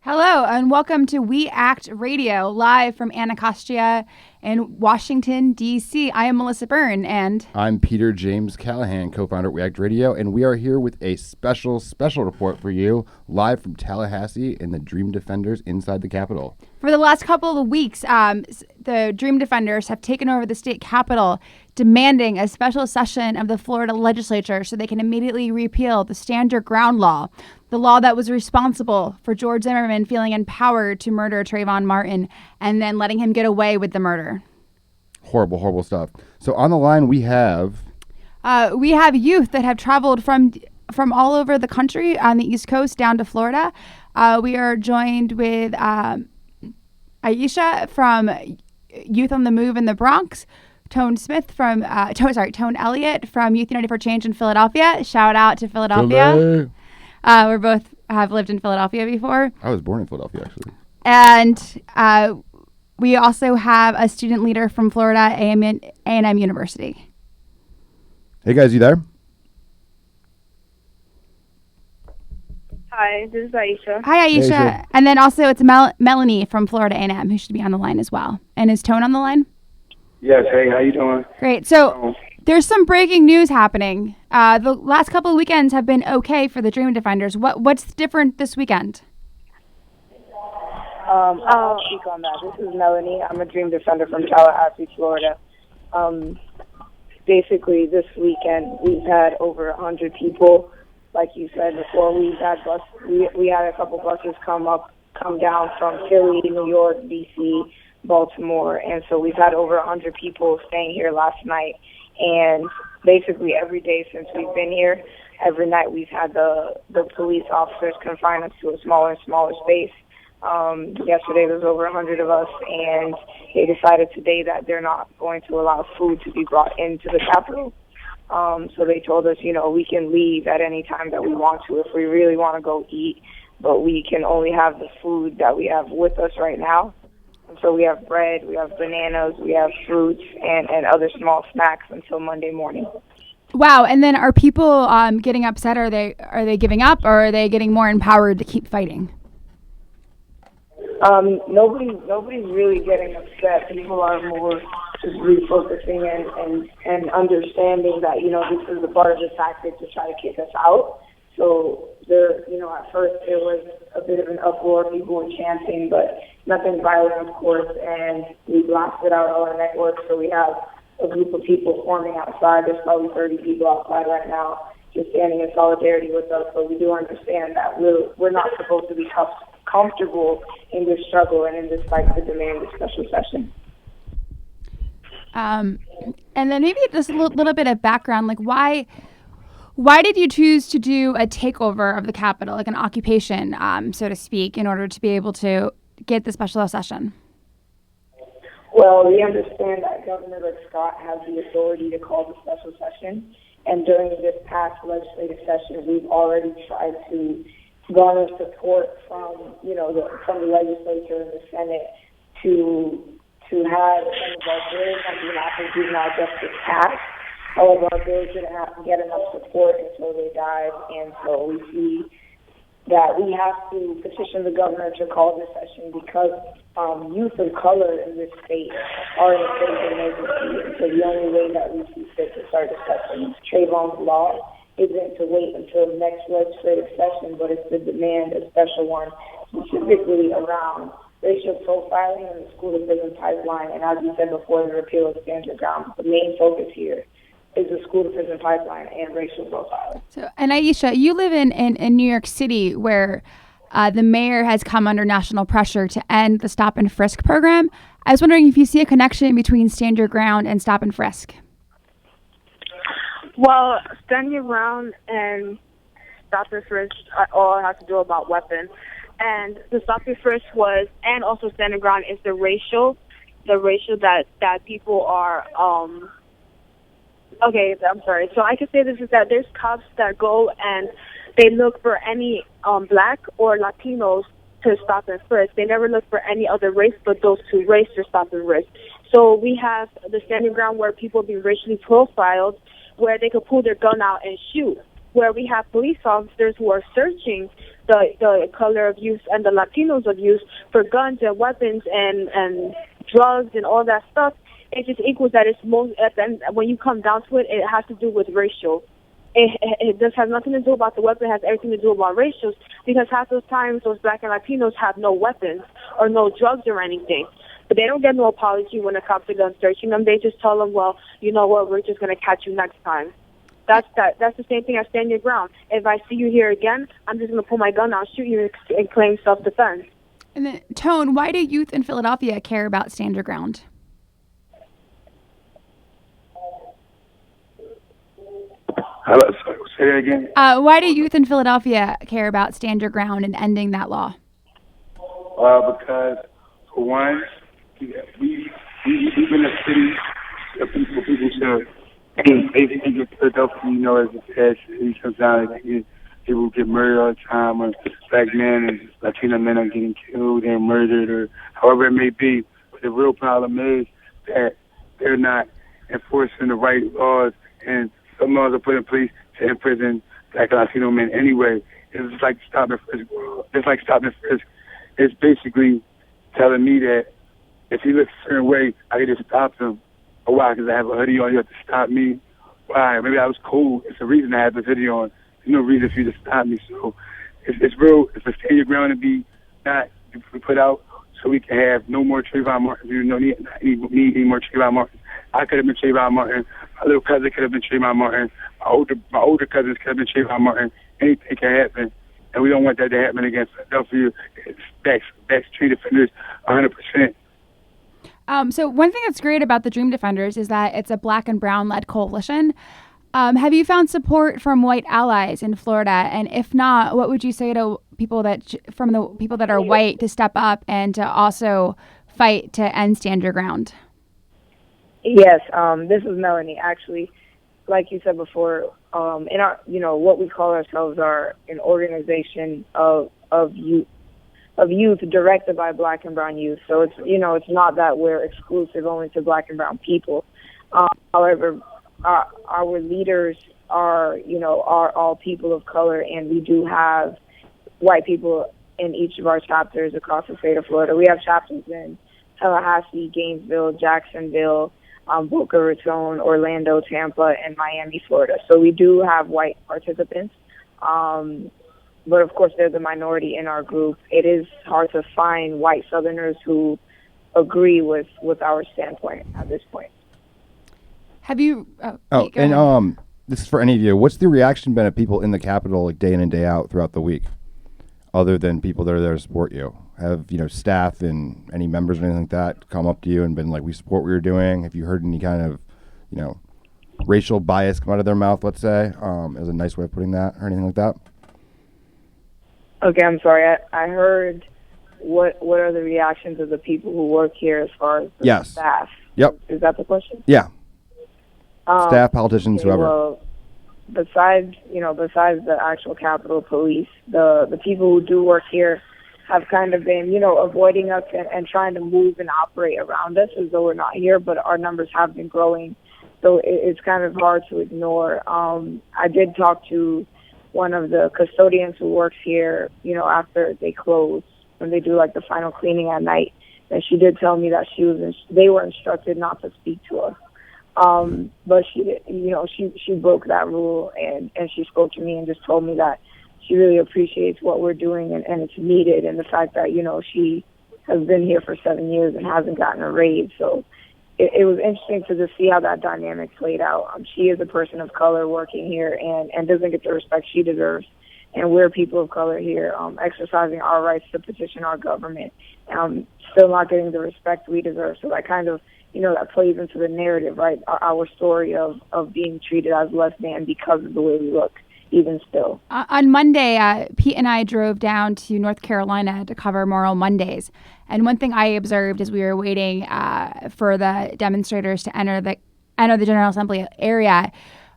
Hello, and welcome to We Act Radio, live from Anacostia in Washington, D.C. I am Melissa Byrne, and I'm Peter James Callahan, co-founder at We Act Radio, and we are here with a special report for you, live from Tallahassee and the Dream Defenders inside the Capitol. For the last couple of weeks, the Dream Defenders have taken over the state capitol, demanding a special session of the Florida legislature so they can immediately repeal the Stand Your Ground law, the law that was responsible for George Zimmerman feeling empowered to murder Trayvon Martin and then letting him get away with the murder. Horrible, horrible stuff. So on the line we have youth that have traveled from all over the country on the East Coast down to Florida. We are joined with Aisha from Youth on the Move in the Bronx, Tone Elliott from Youth United for Change in Philadelphia. Shout out to Philadelphia. We both have lived in Philadelphia before. I was born in Philadelphia, actually. And we also have a student leader from Florida A&M University. Hey guys, you there? Hi, this is Aisha. Hi, Aisha. Hey, Aisha. And then also it's Melanie from Florida A&M who should be on the line as well. And is Tone on the line? Yes, hey, how you doing? Great. So there's some breaking news happening. The last couple of weekends have been okay for the Dream Defenders. What's different this weekend? I'll speak on that. This is Melanie. I'm a Dream Defender from Tallahassee, Florida. Basically, this weekend we've had over 100 people. Like you said before, we had a couple buses come down from Philly, New York, D.C., Baltimore, and so we've had over 100 people staying here last night. And basically every day since we've been here, every night we've had the police officers confine us to a smaller and smaller space. Yesterday there was over 100 of us, and they decided today that they're not going to allow food to be brought into the Capitol. So they told us, we can leave at any time that we want to if we really want to go eat, but we can only have the food that we have with us right now. And so we have bread, we have bananas, we have fruits, and other small snacks until Monday morning. Wow. And then are people getting upset? Are they giving up, or are they getting more empowered to keep fighting? Nobody's really getting upset. People are more just refocusing and understanding that, this is a part of the tactic to try to kick us out. So at first there was a bit of an uproar, people were chanting, but nothing violent, of course, and we blasted out all our networks, so we have a group of people forming outside. There's probably 30 people outside right now just standing in solidarity with us, but we do understand that we're not supposed to be comfortable in this struggle and in this fight to demand a special session. And then maybe just a little bit of background, like why did you choose to do a takeover of the Capitol, like an occupation, so to speak, in order to be able to get the special session? Well, we understand that Governor Rick Scott has the authority to call the special session, and during this past legislative session, we've already tried to garner support from the legislature and the Senate to have some of our bills on behalf of juvenile justice passed. However, our bills didn't get enough support until they died, and so we see that we have to petition the governor to call this session because youth of color in this state are in a state of emergency. And so the only way that we see fit to start discussing Trayvon's law isn't to wait until the next legislative session, but it's to demand a special one specifically around racial profiling and the school-to-prison pipeline. And as we said before, the repeal of Stand Your Ground, the main focus here is the school-to-prison pipeline and racial profiling. So, and Aisha, you live in New York City, where the mayor has come under national pressure to end the Stop and Frisk program. I was wondering if you see a connection between Stand Your Ground and Stop and Frisk. Well, Stand Your Ground and Stop and Frisk all have to do about weapons. And the Stop and Frisk was, and also Stand Your Ground is the racial that people are, okay, I'm sorry. So I can say this is that there's cops that go and they look for any black or Latinos to stop and frisk. They never look for any other race but those two races to stop and frisk. So we have the Stand Your Ground where people be racially profiled, where they could pull their gun out and shoot. where we have police officers who are searching the color of youth and the Latinos of youth for guns and weapons and drugs and all that stuff. It just equals that it's most, and when you come down to it, it has to do with racial. It just has nothing to do about the weapon. It has everything to do about racial, because half those times those black and Latinos have no weapons or no drugs or anything. But they don't get no apology when the cops are done searching them. They just tell them, well, you know what, we're just going to catch you next time. That's the same thing as stand your ground. If I see you here again, I'm just going to pull my gun out, shoot you, and claim self-defense. And then, Tone, why do youth in Philadelphia care about stand your ground? Hello, sorry, say that again. Why do youth in Philadelphia care about stand your ground and ending that law? Because for one, we in a city of people should. They think of Philadelphia, you know, as a sad city. Sometimes people get murdered all the time, or black men and Latino men are getting killed and murdered, or however it may be. But the real problem is that they're not enforcing the right laws, and some laws are put in place to imprison black and Latino men anyway. It's like stop and frisk. It's like stop and frisk. It's basically telling me that if he looks a certain way, I can just stop him. Or why? Because I have a hoodie on, you have to stop me. Why? Maybe I was cold. It's a reason I have this hoodie on. There's no reason for you to stop me. So it's real. It's a stand your ground to be not put out so we can have no more Trayvon Martin. You don't need any more Trayvon Martin. I could have been Trayvon Martin. My little cousin could have been Trayvon Martin. My older cousins could have been Trayvon Martin. Anything can happen. And we don't want that to happen against Philadelphia. That's Dream Defenders 100%. So one thing that's great about the Dream Defenders is that it's a black and brown led coalition. Have you found support from white allies in Florida? And if not, what would you say to people from the people that are white to step up and to also fight to end stand your ground? Yes, this is Melanie. Actually, like you said before, in our, what we call ourselves are an organization of youth directed by black and brown youth. So it's not that we're exclusive only to black and brown people. However, our leaders are all people of color, and we do have white people in each of our chapters across the state of Florida. We have chapters in Tallahassee, Gainesville, Jacksonville, Boca Raton, Orlando, Tampa, and Miami, Florida. So we do have white participants. But of course, they're the minority in our group. It is hard to find white Southerners who agree with our standpoint at this point. Have you? This is for any of you. What's the reaction been of people in the Capitol, like day in and day out throughout the week, other than people that are there to support you? Have staff and any members or anything like that come up to you and been like, "We support what you're doing"? Have you heard any kind of, racial bias come out of their mouth? Let's say, as a nice way of putting that, or anything like that. Okay, I'm sorry. I heard what are the reactions of the people who work here as far as the staff? Yep. Is that the question? Yeah. Staff, politicians, whoever. Well, besides the actual Capitol Police, the people who do work here have kind of been, avoiding us and trying to move and operate around us as though we're not here, but our numbers have been growing. So it's kind of hard to ignore. I did talk to one of the custodians who works here, after they close, when they do like the final cleaning at night, and she did tell me that they were instructed not to speak to us. But she broke that rule and she spoke to me and just told me that she really appreciates what we're doing and it's needed, and the fact that, she has been here for 7 years and hasn't gotten a raise. So it was interesting to just see how that dynamic played out. She is a person of color working here and doesn't get the respect she deserves. And we're people of color here, exercising our rights to petition our government, still not getting the respect we deserve. So that kind of, that plays into the narrative, right? Our story of being treated as less than because of the way we look, even still. On Monday, Pete and I drove down to North Carolina to cover Moral Mondays. And one thing I observed as we were waiting for the demonstrators to enter the General Assembly area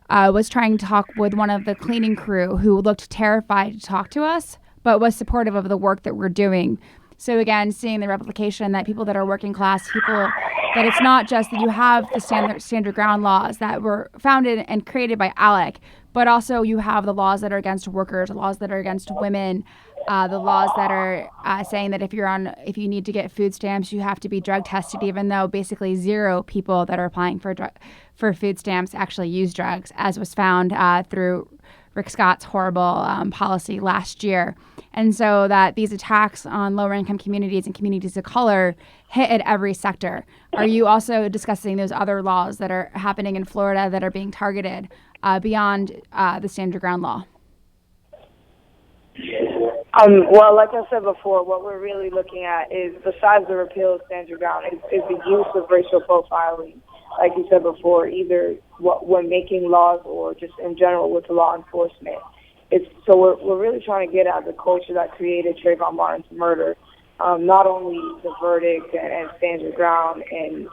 was trying to talk with one of the cleaning crew who looked terrified to talk to us, but was supportive of the work that we're doing. So again, seeing the replication that people that are working class, people, that it's not just that you have the standard ground laws that were founded and created by ALEC, but also you have the laws that are against workers, the laws that are against women, the laws that are saying that if you need to get food stamps, you have to be drug tested, even though basically zero people that are applying for food stamps actually use drugs, as was found through Rick Scott's horrible policy last year. And so that these attacks on lower income communities and communities of color hit at every sector. Are you also discussing those other laws that are happening in Florida that are being targeted beyond the standard ground law? Well, like I said before, what we're really looking at is, besides the repeal of standard ground, is the use of racial profiling. Like you said before, either when making laws or just in general with law enforcement. So we're really trying to get at the culture that created Trayvon Martin's murder. Not only the verdict and standard ground and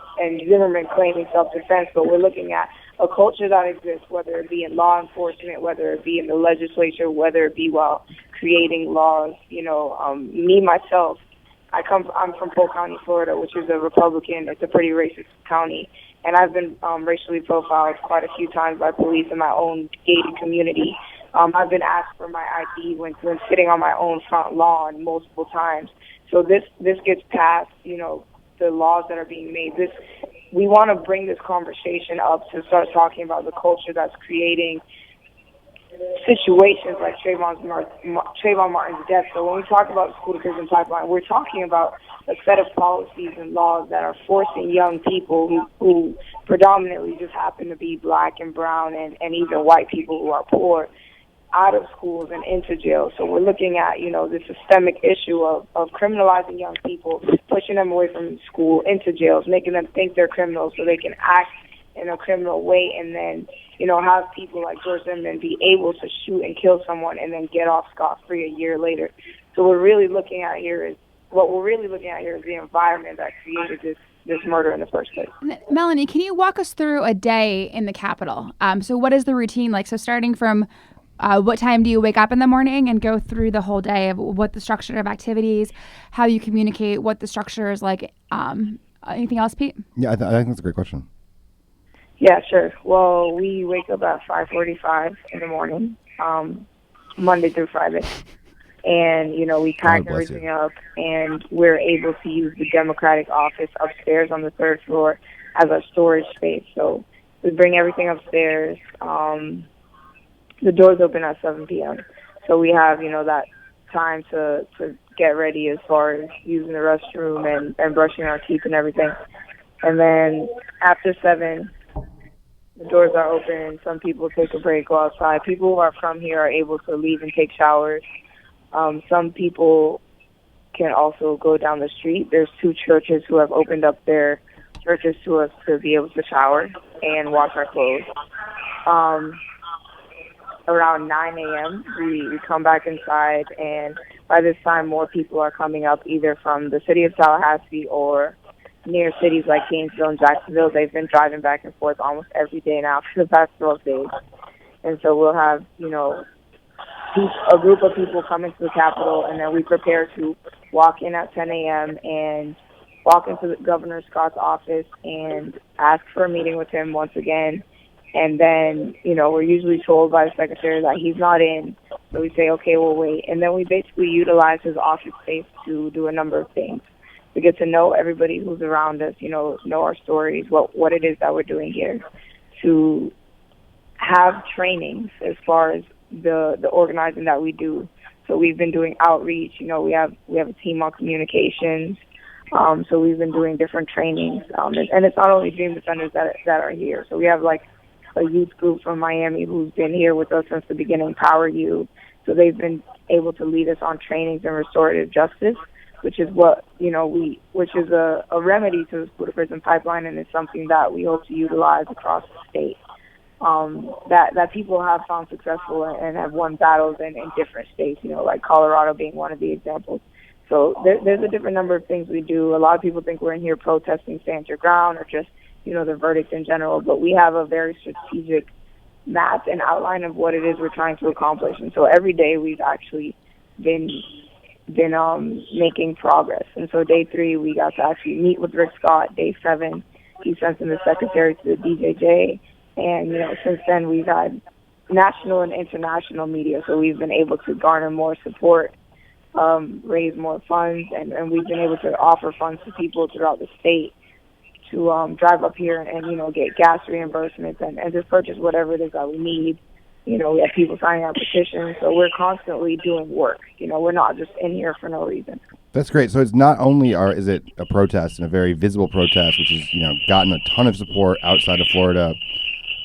Zimmerman claiming self-defense, but we're looking at a culture that exists, whether it be in law enforcement, whether it be in the legislature, whether it be while creating laws. Me, myself, I'm from Polk County, Florida, which is a Republican. It's a pretty racist county. And I've been racially profiled quite a few times by police in my own gated community. I've been asked for my ID when sitting on my own front lawn multiple times. So this gets past, the laws that are being made. We want to bring this conversation up to start talking about the culture that's creating situations like Trayvon Martin's death. So when we talk about the school to prison pipeline, we're talking about a set of policies and laws that are forcing young people who predominantly just happen to be black and brown and even white people who are poor out of schools and into jail. So we're looking at, the systemic issue of criminalizing young people, pushing them away from school into jails, making them think they're criminals so they can act in a criminal way, and then, have people like George Zimmerman be able to shoot and kill someone and then get off scot-free a year later. So what we're really looking at here is the environment that created this murder in the first place. Melanie, can you walk us through a day in the Capitol? So what is the routine like? So starting from what time do you wake up in the morning and go through the whole day of what the structure of activities, how you communicate, what the structure is like? Anything else, Pete? Yeah, I think that's a great question. Yeah, sure. Well, we wake up at 5:45 in the morning, Monday through Friday. And, we pack everything up, and we're able to use the Democratic office upstairs on the third floor as our storage space. So we bring everything upstairs. The doors open at 7 p.m. So we have, that time to get ready as far as using the restroom and brushing our teeth and everything. And then after 7, the doors are open. Some people take a break, go outside. People who are from here are able to leave and take showers. Some people can also go down the street. There's 2 churches who have opened up their churches to us to be able to shower and wash our clothes. Around 9 a.m., we come back inside, and by this time, more people are coming up either from the city of Tallahassee or near cities like Gainesville and Jacksonville. They've been driving back and forth almost every day now for the past 12 days. And so we'll have, a group of people coming to the Capitol, and then we prepare to walk in at 10 a.m. and walk into Governor Scott's office and ask for a meeting with him once again. And then, we're usually told by the secretary that he's not in. So we say, okay, we'll wait. And then we basically utilize his office space to do a number of things. We get to know everybody who's around us, know our stories, what it is that we're doing here, to have trainings as far as the organizing that we do. So we've been doing outreach. We have a team on communications. So we've been doing different trainings. And it's not only Dream Defenders that are here. So we have like a youth group from Miami who's been here with us since the beginning, Power You. So they've been able to lead us on trainings in restorative justice, which is what, which is a remedy to the school to prison pipeline, and it's something that we hope to utilize across the state. That people have found successful and have won battles in different states, like Colorado being one of the examples. So there's a different number of things we do. A lot of people think we're in here protesting stand your ground or just, the verdict in general, but we have a very strategic map and outline of what it is we're trying to accomplish. And so every day we've actually been making progress. And so day 3, we got to actually meet with Rick Scott. Day 7, he sent in the secretary to the DJJ. And, since then we've had national and international media, so we've been able to garner more support, raise more funds, and we've been able to offer funds to people throughout the state to drive up here and get gas reimbursements and just purchase whatever it is that we need. We have people signing our petitions, so we're constantly doing work. We're not just in here for no reason. That's great. So it's not only is it a protest and a very visible protest, which has gotten a ton of support outside of Florida,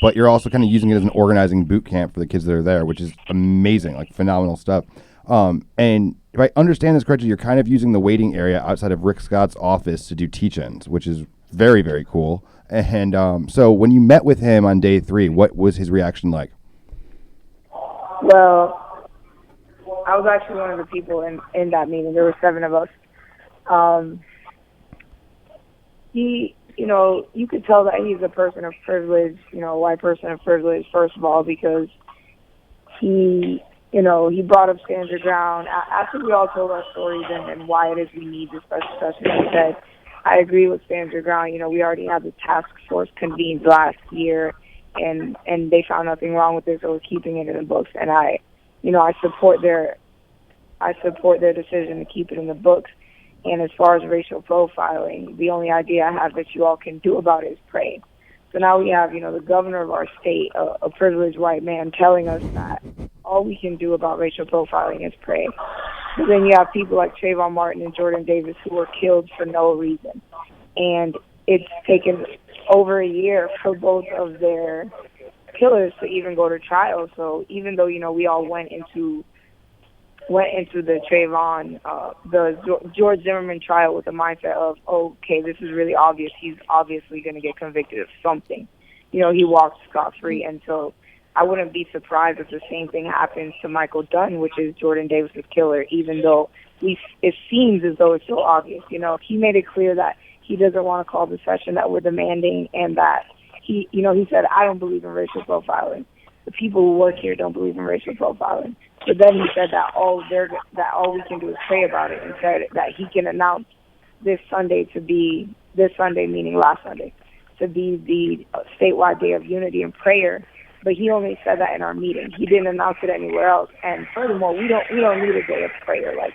but you're also kind of using it as an organizing boot camp for the kids that are there, which is amazing, like phenomenal stuff. And if I understand this correctly, you're kind of using the waiting area outside of Rick Scott's office to do teach-ins, which is very, very cool. And so when you met with him on day 3, what was his reaction like? Well, I was actually one of the people in that meeting. There were 7 of us. You could tell that he's a person of privilege, a white person of privilege, first of all, because he brought up Stand Your Ground. After we all told our stories and why it is we need this special session, he said, I agree with Stand Your Ground. We already had the task force convened last year, and they found nothing wrong with it, so we're keeping it in the books. And I support their decision to keep it in the books. And as far as racial profiling, the only idea I have that you all can do about it is pray. So now we have, the governor of our state, a privileged white man, telling us that all we can do about racial profiling is pray. But then you have people like Trayvon Martin and Jordan Davis who were killed for no reason. And it's taken over a year for both of their killers to even go to trial. So even though, we all went into the Trayvon, the George Zimmerman trial with the mindset of, okay, this is really obvious. He's obviously going to get convicted of something. He walked scot-free. And so I wouldn't be surprised if the same thing happens to Michael Dunn, which is Jordan Davis's killer, even though it seems as though it's so obvious. He made it clear that he doesn't want to call the session that we're demanding, and that he said, I don't believe in racial profiling. The people who work here don't believe in racial profiling. But then he said that all we can do is pray about it, and said that he can announce this Sunday, meaning last Sunday, to be the statewide day of unity and prayer. But he only said that in our meeting. He didn't announce it anywhere else. And furthermore, we don't need a day of prayer. Like,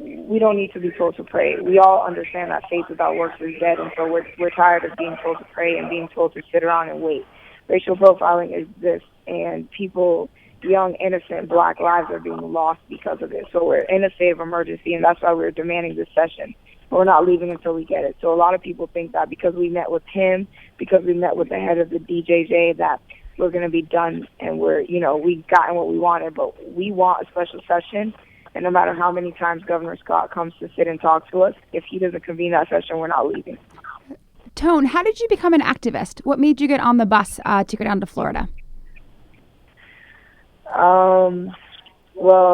we don't need to be told to pray. We all understand that faith without works is dead, and so we're tired of being told to pray and being told to sit around and wait. Racial profiling is this, and people, young, innocent black lives are being lost because of it. So we're in a state of emergency, and that's why we're demanding this session. We're not leaving until we get it. So a lot of people think that because we met with him, because we met with the head of the DJJ, that we're going to be done and we've gotten what we wanted. But we want a special session, and no matter how many times Governor Scott comes to sit and talk to us, if he doesn't convene that session, we're not leaving. Tone, how did you become an activist? What made you get on the bus to go down to Florida? Well,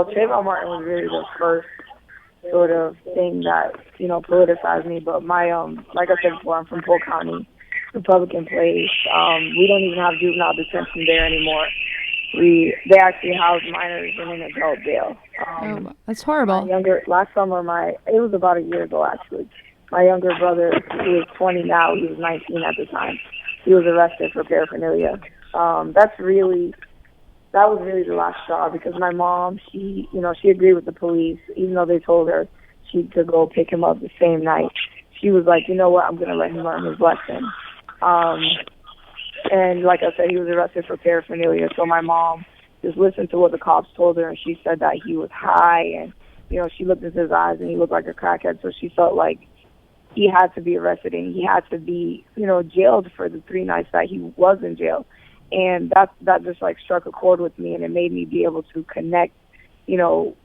Trayvon Martin was really the first sort of thing that, politicized me. But my, like I said before, I'm from Polk County, Republican place. We don't even have juvenile detention there anymore. They actually house minors in an adult jail. That's horrible. Last summer, it was about a year ago actually. My younger brother, who is 20 now, he was 19 at the time. He was arrested for paraphernalia. That was really the last straw, because my mom, she agreed with the police, even though they told her she could go pick him up the same night. She was like, you know what, I'm going to let him learn his lesson. And like I said, he was arrested for paraphernalia. So my mom just listened to what the cops told her, and she said that he was high, and, she looked into his eyes and he looked like a crackhead. So she felt like he had to be arrested and he had to be, jailed for the 3 nights that he was in jail. And that just like struck a chord with me, and it made me be able to connect,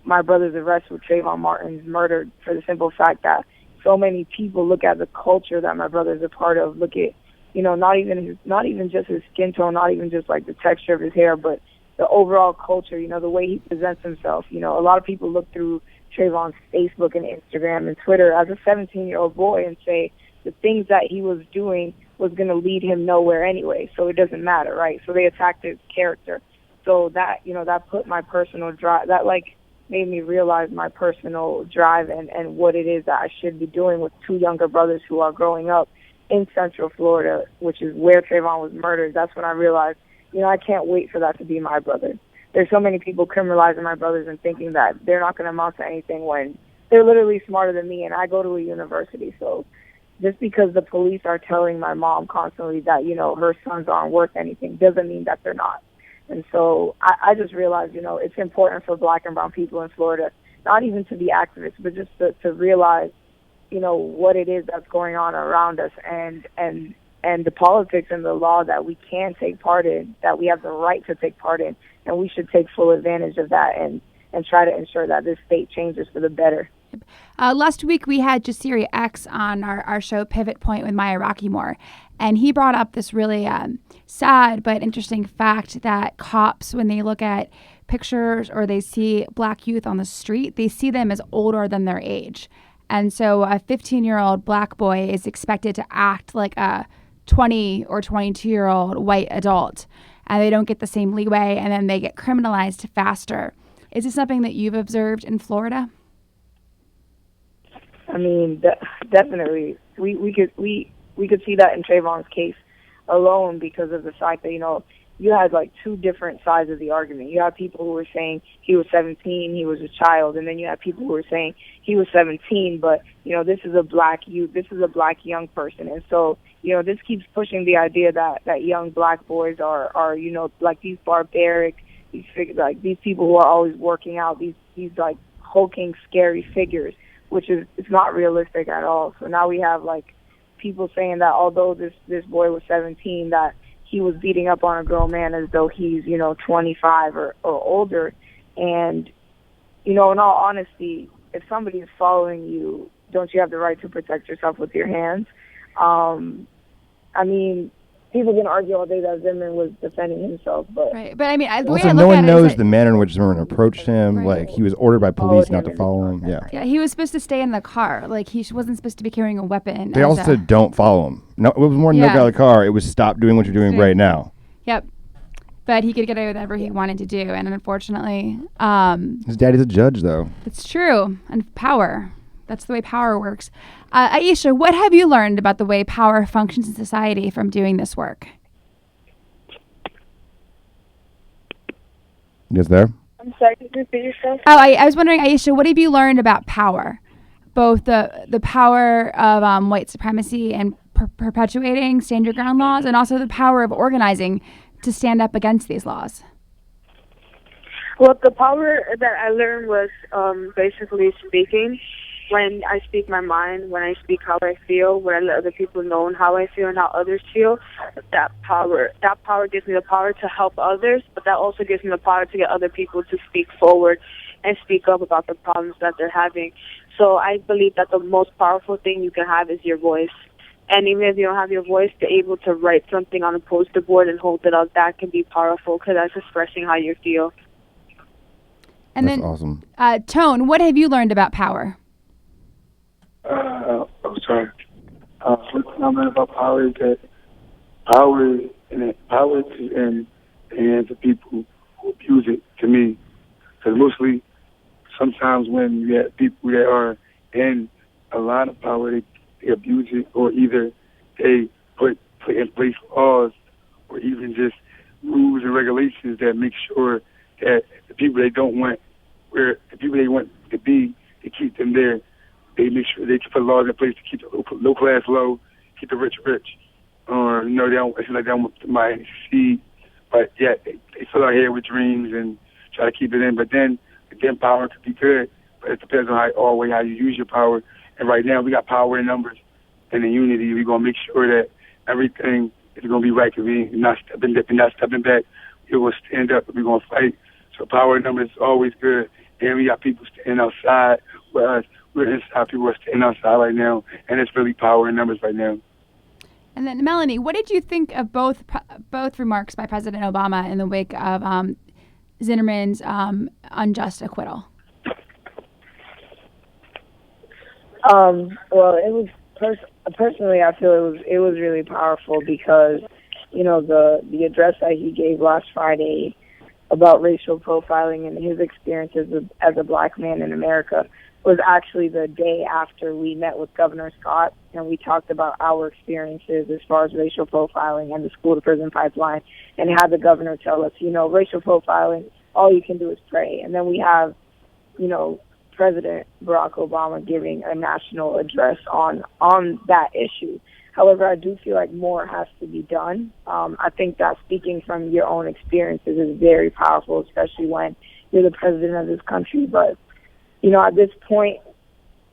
my brother's arrest with Trayvon Martin's murder, for the simple fact that so many people look at the culture that my brother's a part of, look at, not even just his skin tone, not even just like the texture of his hair, but the overall culture, the way he presents himself. A lot of people look through Trayvon's Facebook and Instagram and Twitter as a 17-year-old boy and say the things that he was doing was going to lead him nowhere anyway, so it doesn't matter, right? So they attacked his character. So that, that put my personal drive, that like made me realize my personal drive and what it is that I should be doing with two younger brothers who are growing up in Central Florida, which is where Trayvon was murdered. That's when I realized, I can't wait for that to be my brother. There's so many people criminalizing my brothers and thinking that they're not going to amount to anything when they're literally smarter than me, and I go to a university. So just because the police are telling my mom constantly that, her sons aren't worth anything doesn't mean that they're not. And so I just realized, it's important for Black and brown people in Florida, not even to be activists, but just to realize, what it is that's going on around us and the politics and the law that we can take part in, that we have the right to take part in, and we should take full advantage of that and try to ensure that this state changes for the better. Last week, we had Jasiri X on our show Pivot Point with Maya Rockymore, and he brought up this really sad but interesting fact that cops, when they look at pictures or they see Black youth on the street, they see them as older than their age. And so a 15-year-old Black boy is expected to act like a 20 or 22-year-old white adult, and they don't get the same leeway, and then they get criminalized faster. Is this something that you've observed in Florida? I mean, definitely. We could see that in Trayvon's case alone because of the fact that, you had like two different sides of the argument. You had people who were saying he was 17, he was a child, and then you had people who were saying he was 17, but, this is a Black youth, this is a Black young person. And so, this keeps pushing the idea that young Black boys are like these barbaric, these people who are always working out, these like hulking, scary figures, which is it's not realistic at all. So now we have like people saying that although this boy was 17, that he was beating up on a grown man as though he's 25 or older. And in all honesty, if somebody is following you, don't you have the right to protect yourself with your hands? I mean, people can argue all day that Zimmerman was defending himself, but right. But I mean, the way also, I no look one at it knows is the manner in which Zimmerman approached him. Right. Like, he was ordered by police not to follow him. Yeah. Yeah, he was supposed to stay in the car. Like, he wasn't supposed to be carrying a weapon. They also said, don't follow him. No, it was more than no Yeah. get out of the car. It was stop doing what you're doing right now. Yep. But he could get away with whatever he wanted to do. And unfortunately, His daddy's a judge, though. it's true. And power. That's the way power works. Aisha, what have you learned about the way power functions in society from doing this work? You guys there? I'm sorry, could you repeat yourself? Oh, I was wondering, Aisha, what have you learned about power? Both the power of white supremacy and perpetuating stand your ground laws, and also the power of organizing to stand up against these laws. Well, the power that I learned was basically speaking. When I speak my mind, when I speak how I feel, when I let other people know how I feel and how others feel, that power gives me the power to help others, but that also gives me the power to get other people to speak forward and speak up about the problems that they're having. So I believe that the most powerful thing you can have is your voice. And even if you don't have your voice, to be able to write something on a poster board and hold it up, that can be powerful because that's expressing how you feel. And That's then, awesome. Tone, what have you learned about power? I'm sorry. One thing I learned about power is that power is in the hands of people who abuse it, to me. Because mostly, sometimes when you have people that are in a lot of power, they abuse it, or either they put in place laws or even just rules and regulations that make sure that the people they don't want, where the people they want to be, they keep them there. They make sure they put laws in place to keep the low class low, keep the rich rich. Or, they don't, it's like they don't want somebody to succeed. But yet, they fill our head with dreams and try to keep it in. But then power could be good. But it depends on how you use your power. And right now, we got power in numbers and in unity. We're going to make sure that everything is going to be right. We're not stepping back. We're going to stand up and we're going to fight. So power in numbers is always good. And we got people standing outside with us. We're inside. People are standing outside right now. And it's really power in numbers right now. And then, Melanie, what did you think of both remarks by President Obama in the wake of Zimmerman's unjust acquittal? Well, it was personally, I feel it was really powerful because, the address that he gave last Friday about racial profiling and his experiences as a black man in America was actually the day after we met with Governor Scott, and we talked about our experiences as far as racial profiling and the school-to-prison pipeline, and had the governor tell us, racial profiling, all you can do is pray. And then we have, President Barack Obama giving a national address on that issue. However, I do feel like more has to be done. I think that speaking from your own experiences is very powerful, especially when you're the president of this country. But, at this point,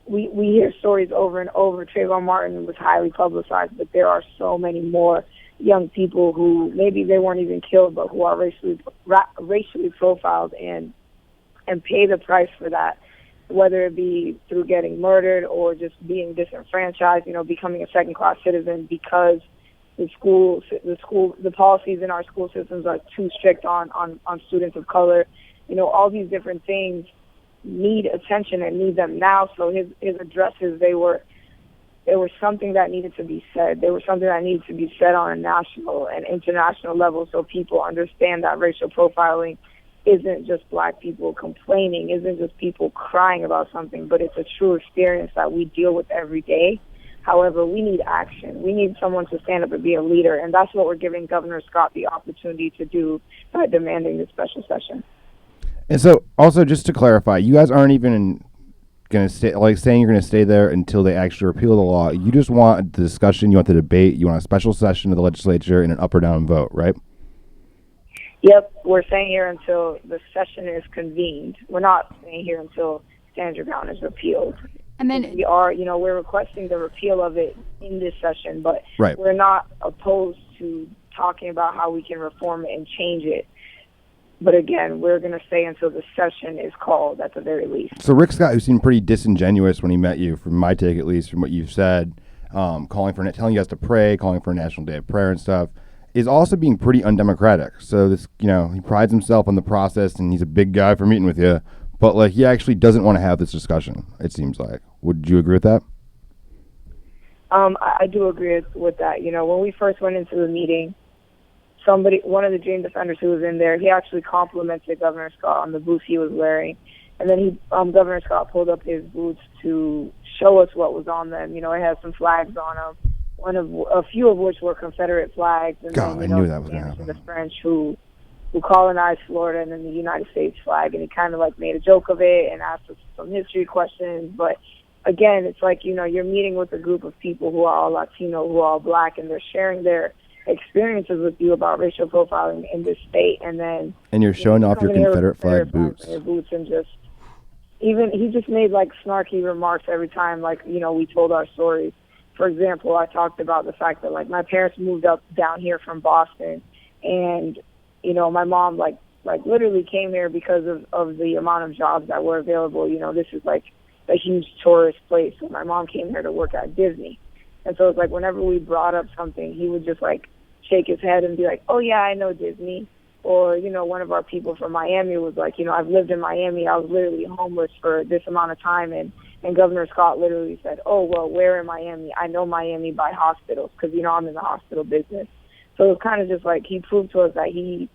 we hear stories over and over. Trayvon Martin was highly publicized, but there are so many more young people who maybe they weren't even killed, but who are racially profiled and pay the price for that, whether it be through getting murdered or just being disenfranchised, becoming a second-class citizen because the policies in our school systems are too strict on students of color. All these different things need attention and need them now. So his addresses, they were something that needed to be said. They were something that needed to be said on a national and international level so people understand that racial profiling isn't just black people complaining, isn't just people crying about something, but it's a true experience that we deal with every day. However, we need action. We need someone to stand up and be a leader, and that's what we're giving Governor Scott the opportunity to do by demanding this special session. And so, also, just to clarify, you guys aren't even going to stay, saying you're going to stay there until they actually repeal the law. You just want the discussion, you want the debate, you want a special session of the legislature and an up or down vote, right? Yep, we're staying here until the session is convened. We're not staying here until Stand Your Ground is repealed. And then we're requesting the repeal of it in this session, but right. We're not opposed to talking about how we can reform it and change it. But again, we're going to stay until the session is called at the very least. So Rick Scott, who seemed pretty disingenuous when he met you, from my take at least, from what you've said, telling you guys to pray, calling for a national day of prayer and stuff, is also being pretty undemocratic. So this, he prides himself on the process, and he's a big guy for meeting with you, but he actually doesn't want to have this discussion, it seems like. Would you agree with that? I do agree with that. When we first went into the meeting, one of the Dream Defenders who was in there, he actually complimented Governor Scott on the boots he was wearing. And then Governor Scott pulled up his boots to show us what was on them. It had some flags on them. A few of which were Confederate flags. And God, then, I knew that was going to happen. The French who colonized Florida, and then the United States flag. And he kind of made a joke of it and asked us some history questions. But again, it's you're meeting with a group of people who are all Latino, who are all black, and they're sharing their experiences with you about racial profiling in this state, and you're showing off your Confederate flag boots. And he just made snarky remarks every time we told our stories. For example, I talked about the fact that my parents moved down here from Boston, and my mom literally came here because of the amount of jobs that were available. This is a huge tourist place, so my mom came here to work at Disney. And so it's whenever we brought up something, he would just shake his head and be like, oh yeah, I know Disney. Or, one of our people from Miami was I've lived in Miami. I was literally homeless for this amount of time. And Governor Scott literally said, oh, well, where in Miami? I know Miami by hospitals because, I'm in the hospital business. So it was kind of just he proved to us that he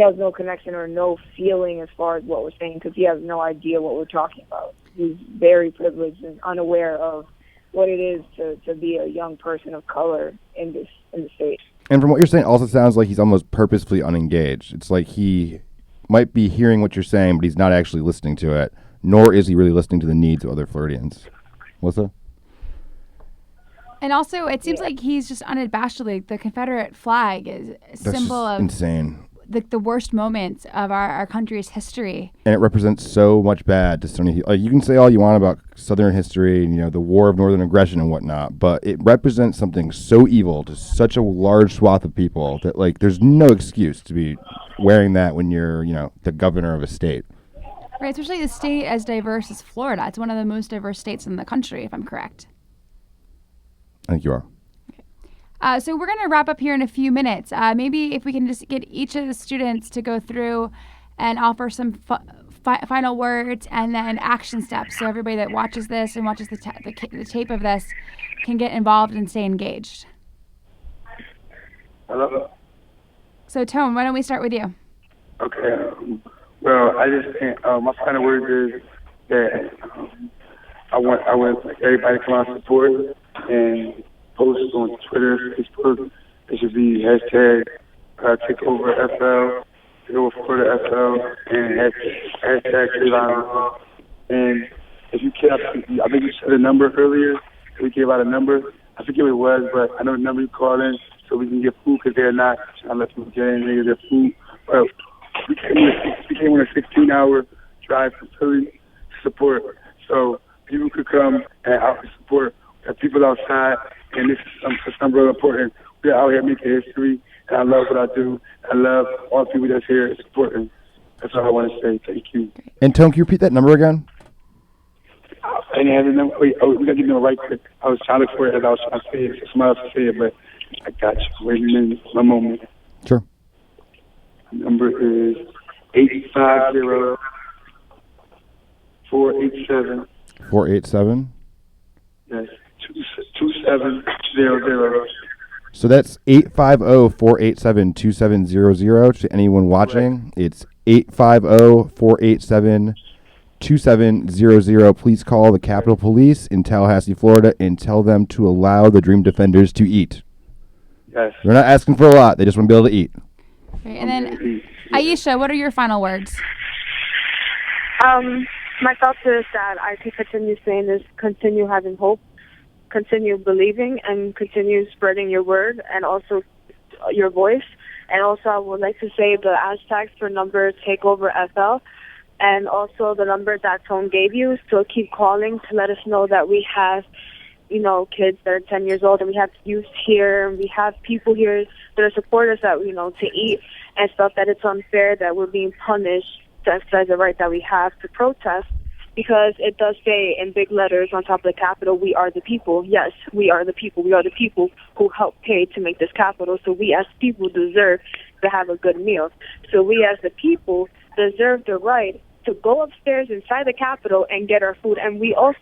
has no connection or no feeling as far as what we're saying because he has no idea what we're talking about. He's very privileged and unaware of what it is to be a young person of color in the state. And from what you're saying, also sounds like he's almost purposefully unengaged. It's he might be hearing what you're saying, but he's not actually listening to it, nor is he really listening to the needs of other Floridians. Melissa? And also, it seems like he's just unabashedly, the Confederate flag is a symbol of insane. The worst moments of our country's history. And it represents so much bad to so many people. You can say all you want about Southern history and, the war of Northern aggression and whatnot, but it represents something so evil to such a large swath of people that, there's no excuse to be wearing that when you're, the governor of a state. Right, especially a state as diverse as Florida. It's one of the most diverse states in the country, if I'm correct. I think you are. So we're going to wrap up here in a few minutes. Maybe if we can just get each of the students to go through and offer some final words and then action steps so everybody that watches this and watches the tape of this can get involved and stay engaged. Hello? So, Tone, why don't we start with you? Okay. Well, I just think my final word is that I want like everybody to come out and support and post on Twitter, Facebook. It should be hashtag TakeOverFL, TakeOverFloridaFL, and hashtag Trayvon. And if you can't, I think you said a number earlier. We gave out a number. I forget what it was, but I know the number you call in so we can get food because they're not trying to let people get in and get their food. But we came on a 16-hour drive from Philly to support. So people could come and out and support. We have people outside, and this is something really important. We're out here making history, and I love what I do. I love all the people that's here supporting. That's all I want to say. Thank you. And Tone, can you repeat that number again? I didn't have the number. Wait, we got to give them a right quick. I was trying to look for it as I was trying to say it. Somebody else to say it, but I got you. Wait a minute. One moment. Sure. The number is 850-487. 487. Yes, 2700. So that's 850-487-2700. To anyone watching, it's 850-487-2700. Please call the Capitol Police in Tallahassee, Florida, and tell them to allow the Dream Defenders to eat. Yes. They're not asking for a lot. They just want to be able to eat. Okay, and then, Aisha, what are your final words? My thoughts is that I can continue saying this, continue having hope, continue believing, and continue spreading your word and also your voice. And also I would like to say the hashtags for number TakeOverFL and also the number that Tone gave you. So keep calling to let us know that we have, kids that are 10 years old and we have youth here and we have people here that are supporters that, to eat and stuff, that it's unfair that we're being punished to exercise the right that we have to protest, because it does say in big letters on top of the Capitol, we are the people. Yes, we are the people. We are the people who helped pay to make this Capitol. So we as people deserve to have a good meal. So we as the people deserve the right to go upstairs inside the Capitol and get our food. And we as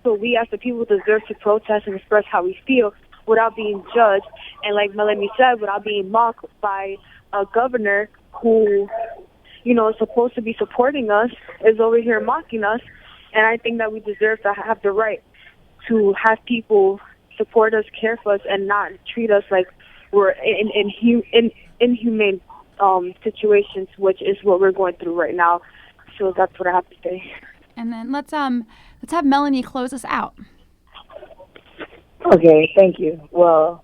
the people deserve to protest and express how we feel without being judged. And like Melanie said, without being mocked by a governor who, is supposed to be supporting us, is over here mocking us. And I think that we deserve to have the right to have people support us, care for us, and not treat us like we're in inhumane situations, which is what we're going through right now. So that's what I have to say. And then let's have Melanie close us out. Okay, thank you. Well,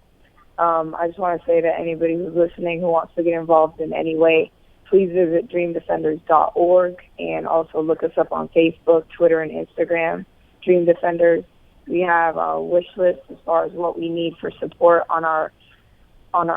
I just want to say that anybody who's listening who wants to get involved in any way, please visit dreamdefenders.org and also look us up on Facebook, Twitter, and Instagram, Dream Defenders. We have a wish list as far as what we need for support on our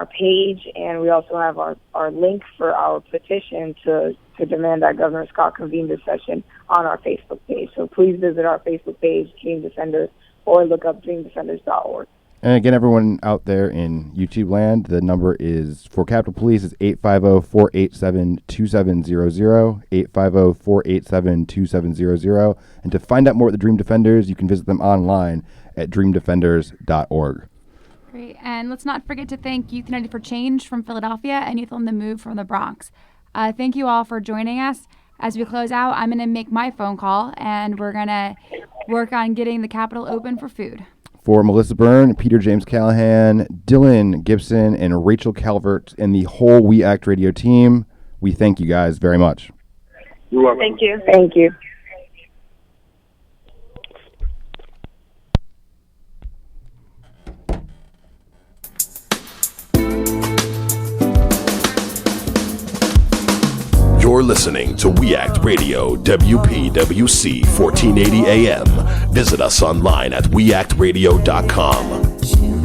page, and we also have our link for our petition to demand that Governor Scott convene this session on our Facebook page. So please visit our Facebook page, Dream Defenders, or look up dreamdefenders.org. And again, everyone out there in YouTube land, the number is for Capitol Police is 850-487-2700, 850-487-2700. And to find out more about the Dream Defenders, you can visit them online at dreamdefenders.org. Great. And let's not forget to thank Youth United for Change from Philadelphia and Youth on the Move from the Bronx. Thank you all for joining us. As we close out, I'm going to make my phone call, and we're going to work on getting the Capitol open for food. For Melissa Byrne, Peter James Callahan, Dylan Gibson, and Rachel Calvert, and the whole We Act Radio team, we thank you guys very much. You're welcome. Thank you. Thank you. You're listening to We Act Radio, WPWC 1480 AM. Visit us online at weactradio.com.